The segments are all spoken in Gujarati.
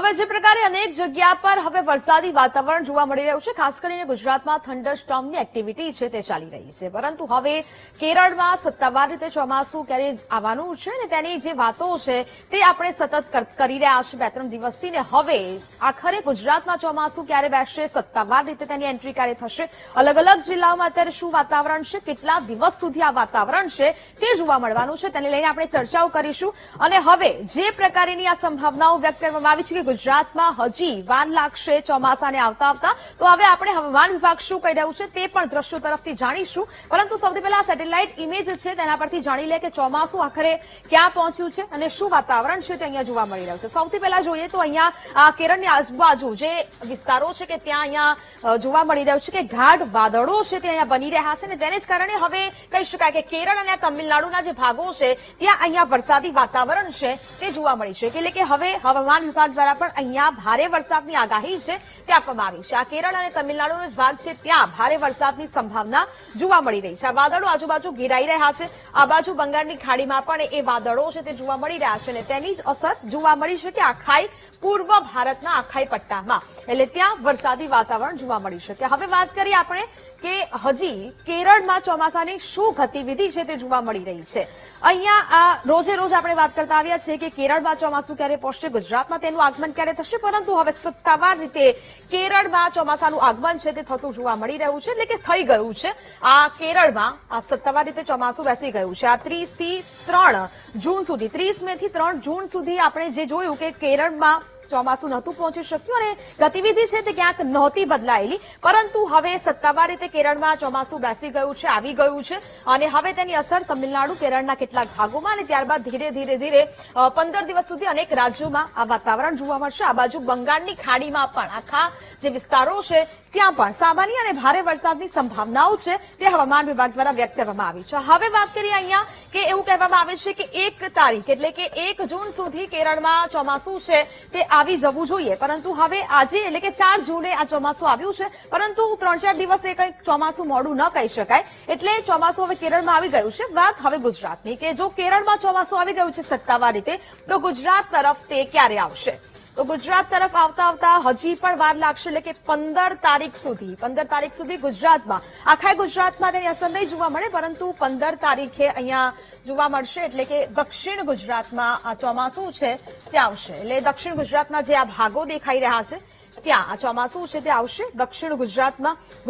હવે જે પ્રકારે અનેક જગ્યા પર હવે વરસાદી વાતાવરણ જોવા મળી રહ્યું છે, ખાસ કરીને ગુજરાતમાં થંડરસ્ટોર્મની એક્ટિવિટી છે તે ચાલી રહી છે. પરંતુ હવે કેરળમાં સત્તાવાર રીતે ચોમાસું ક્યારે આવવાનું છે ને તેની જે વાતો છે તે આપણે સતત કરી રહ્યા છે 2-3 દિવસથી. ને હવે આખરે ગુજરાતમાં ચોમાસું ક્યારે બેસશે, સત્તાવાર રીતે તેની એન્ટ્રી ક્યારે થશે, અલગ અલગ જિલ્લાઓમાં અત્યારે શું વાતાવરણ છે, કેટલા દિવસ સુધી આ વાતાવરણ છે તે જોવા મળવાનું છે, તેને લઈને આપણે ચર્ચાઓ કરીશું. અને હવે જે પ્રકારની આ સંભાવનાઓ વ્યક્ત કરવામાં આવી છે કે ગુજરાતમાં હજી વાર લાગશે ચોમાસાને આવતા, તો હવે આપણે હવામાન વિભાગ શું કહી રહ્યું છે તે પણ દ્રશ્યો તરફથી જાણીશું. પરંતુ સૌથી પહેલા સેટેલાઇટ ઇમેજ છે તેના પરથી જાણી લે કે ચોમાસું આખરે ક્યાં પહોંચ્યું છે અને શું વાતાવરણ છે તે અહીંયા જોવા મળી રહ્યું છે. સૌથી પહેલા જોઈએ તો અહીંયા કેરળની આજુબાજુ જે વિસ્તારો છે કે ત્યાં અહીંયા જોવા મળી રહ્યું છે કે ગાઢ વાદળો છે તે અહીંયા બની રહ્યા છે, અને તેને જ કારણે હવે કહી શકાય કે કેરળ અને તમિલનાડુના જે ભાગો છે ત્યાં અહીંયા વરસાદી વાતાવરણ છે તે જોવા મળી છે. એટલે કે હવે હવામાન વિભાગ દ્વારા પણ અહીંયા ભારે વરસાદની આગાહી છે તે આપવામાં આવી છે. આ કેરળ અને તમિલનાડુનો જ ભાગ છે ત્યાં ભારે વરસાદની સંભાવના જોવા મળી રહી છે. આ વાદળો આજુબાજુ ઘેરાઈ રહ્યા છે. આ બાજુ બંગાળની ખાડીમાં પણ એ વાદળો છે તે જોવા મળી રહ્યા છે, અને તેની જ અસર જોવા મળી છે કે આખાઈ પૂર્વ ભારતના આખાઈ પટ્ટામાં, એટલે ત્યાં વરસાદી વાતાવરણ જોવા મળી શકે. હવે વાત કરીએ આપણે કે હજી કેરળમાં ચોમાસાની શું ગતિવિધિ છે તે જોવા મળી રહી છે. અહીંયા રોજે રોજ આપણે વાત કરતા આવ્યા છીએ કે કેરળમાં ચોમાસું ક્યારે પહોંચશે, ગુજરાતમાં તેનું આગમન ક્યારે થશે, પરંતુ હવે સત્તાવાર રીતે કેરળમાં ચોમાસાનું આગમન છે તે થતું જોવા મળી રહ્યું છે, એટલે કે થઈ ગયું છે. આ કેરળમાં આ સત્તાવાર રીતે ચોમાસું બેસી ગયું છે. આ 30 થી 3 જૂન સુધી, 30 મે થી 3 જૂન સુધી આપણે જે જોયું કે કેરળમાં ચોમાસું નહોતું પહોંચી શક્યું અને ગતિવિધિ છે તે ક્યાંક નહોતી બદલાયેલી, પરંતુ હવે સત્તાવાર રીતે કેરળમાં ચોમાસું બેસી ગયું છે, આવી ગયું છે, અને હવે તેની અસર તમિલનાડુ, કેરળના કેટલાક ભાગોમાં અને ત્યારબાદ ધીરે ધીરે 15 દિવસ સુધી અનેક રાજ્યોમાં આ વાતાવરણ જોવા મળશે. આ બાજુ બંગાળની ખાડીમાં પણ આખા જે વિસ્તારો છે ત્યાં પણ સામાન્ય અને ભારે વરસાદની સંભાવનાઓ છે તે હવામાન વિભાગ દ્વારા વ્યક્ત કરવામાં આવી છે. હવે વાત કરીએ અહીંયા કે એવું કહેવામાં આવે છે કે 1 તારીખ એટલે કે 1 જૂન સુધી કેરળમાં ચોમાસું છે તે આવી જવું જોઈએ, પરંતુ હવે આજે એટલે કે 4 જૂને આ ચોમાસું આવ્યું છે, પરંતુ 3-4 દિવસે કંઈક ચોમાસું મોડું ન કહી શકાય, એટલે ચોમાસું હવે કેરળમાં આવી ગયું છે. વાત હવે ગુજરાતની કે જો કેરળમાં ચોમાસું આવી ગયું છે સત્તાવાર રીતે, તો ગુજરાત તરફ તે ક્યારે આવશે? તો ગુજરાત તરફ આવતા હજી પણ વાર લાગશે, એટલે કે 15 તારીખ સુધી ગુજરાતમાં, આખા ગુજરાતમાં તેની અસર નહીં જોવા મળે, પરંતુ 15 તારીખે અહીંયા જોવા મળશે, એટલે કે દક્ષિણ ગુજરાતમાં આ ચોમાસું છે તે આવશે. એટલે દક્ષિણ ગુજરાતના જે આ ભાગો દેખાઈ રહ્યા છે ત્યાં આ ચોમાસું છે તે આવશે. દક્ષિણ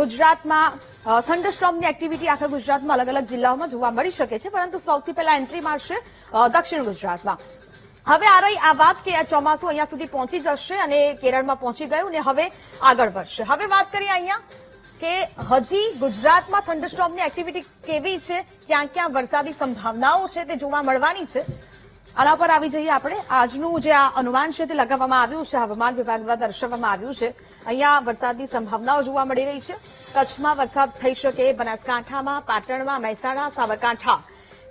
ગુજરાતમાં થંડરસ્ટોર્મની એક્ટિવિટી આખા ગુજરાતમાં અલગ અલગ જિલ્લાઓમાં જોવા મળી શકે છે, પરંતુ સૌથી પહેલા એન્ટ્રી મારશે દક્ષિણ ગુજરાતમાં. હવે આ રહી આ વાત કે આ ચોમાસું અહીંયા સુધી પહોંચી જશે અને કેરળમાં પહોંચી ગયું ને હવે આગળ વધશે. હવે વાત કરીએ અહીંયા કે હજી ગુજરાતમાં થંડરસ્ટોર્મની એક્ટિવિટી કેવી છે, ક્યાં ક્યાં વરસાદી સંભાવનાઓ છે તે જોવા મળવાની છે. આના પર આવી જઈએ આપણે. આજનું જે આ અનુમાન છે તે લગાવવામાં આવ્યું છે, હવામાન વિભાગ દ્વારા દર્શાવવામાં આવ્યું છે. અહીંયા વરસાદની સંભાવનાઓ જોવા મળી રહી છે. કચ્છમાં વરસાદ થઈ શકે, બનાસકાંઠામાં, પાટણમાં, મહેસાણા, સાબરકાંઠા,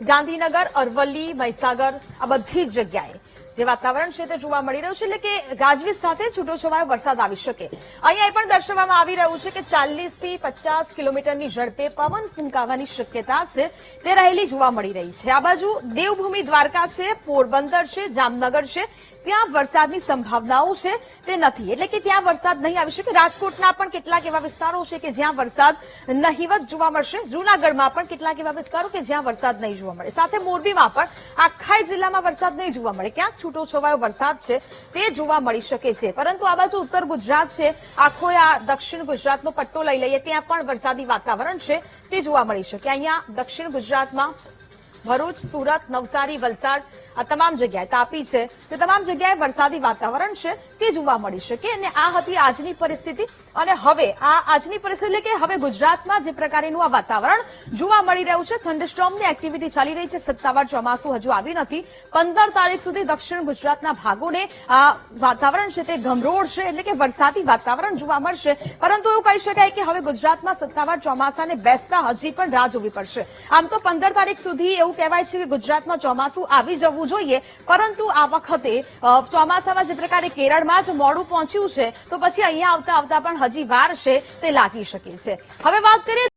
ગાંધીનગર, અરવલ્લી, મહીસાગર, આ બધી જ જગ્યાએ જે વાતાવરણ છે તે જોવા મળી રહ્યું છે, એટલે કે ગાજવીજ સાથે છૂટોછવાયો વરસાદ આવી શકે. અહીંયા એ પણ દર્શાવવામાં આવી રહ્યું છે કે 40 થી 50 કિલોમીટરની ઝડપે પવન ફૂંકાવાની શક્યતા છે તે રહેલી જોવા મળી રહી છે. આ બાજુ દેવભૂમિ દ્વારકા છે, પોરબંદર છે, જામનગર છે, ત્યાં વરસાદની સંભાવનાઓ છે તે નથી, એટલે કે ત્યાં વરસાદ નહીં આવી શકે. રાજકોટના પણ કેટલાક એવા વિસ્તારો છે કે જ્યાં વરસાદ નહીવત જોવા મળશે. જૂનાગઢમાં પણ કેટલાક એવા વિસ્તારો કે જ્યાં વરસાદ નહીં જોવા મળે. સાથે મોરબીમાં પણ આખા જિલ્લામાં વરસાદ નહીં જોવા મળે, ક્યાંક છૂટોછવાયો વરસાદ છે તે જોવા મળી શકે છે. પરંતુ આ બાજુ ઉત્તર ગુજરાત છે, આખો આ દક્ષિણ ગુજરાતનો પટ્ટો લઈ લઈએ, ત્યાં પણ વરસાદી વાતાવરણ છે તે જોવા મળી શકે. અહીંયા દક્ષિણ ગુજરાતમાં ભરૂચ, સુરત, નવસારી, વલસાડ, આ તમામ જગ્યાએ, તાપી છે, તે તમામ જગ્યાએ વરસાદી વાતાવરણ છે તે જોવા મળી શકે. અને આ હતી આજની પરિસ્થિતિ. અને હવે આ આજની પરિસ્થિતિ એટલે કે હવે ગુજરાતમાં જે પ્રકારનું આ વાતાવરણ જોવા મળી રહ્યું છે, થંડરસ્ટોર્મની એક્ટિવિટી ચાલી રહી છે, સત્તાવાર ચોમાસું હજુ આવી નથી. 15 તારીખ સુધી દક્ષિણ ગુજરાતના ભાગોને આ વાતાવરણ છે તે ગમરોળશે, એટલે કે વરસાદી વાતાવરણ જોવા મળશે. પરંતુ એવું કહી શકાય કે હવે ગુજરાતમાં સત્તાવાર ચોમાસાને બેસતા હજી પણ રાહ જોવી પડશે. આમ તો 15 તારીખ સુધી એવું કહેવાય છે કે ગુજરાતમાં ચોમાસું આવી જવું જોઈએ, પરંતુ આ વખતે ચોમાસામાં જે પ્રકારે કેરળમાં જ મોડું પહોંચ્યું છે, તો પછી અહીંયા આવતા પણ હજી વાર છે તે લાગી શકે છે. હવે વાત કરીએ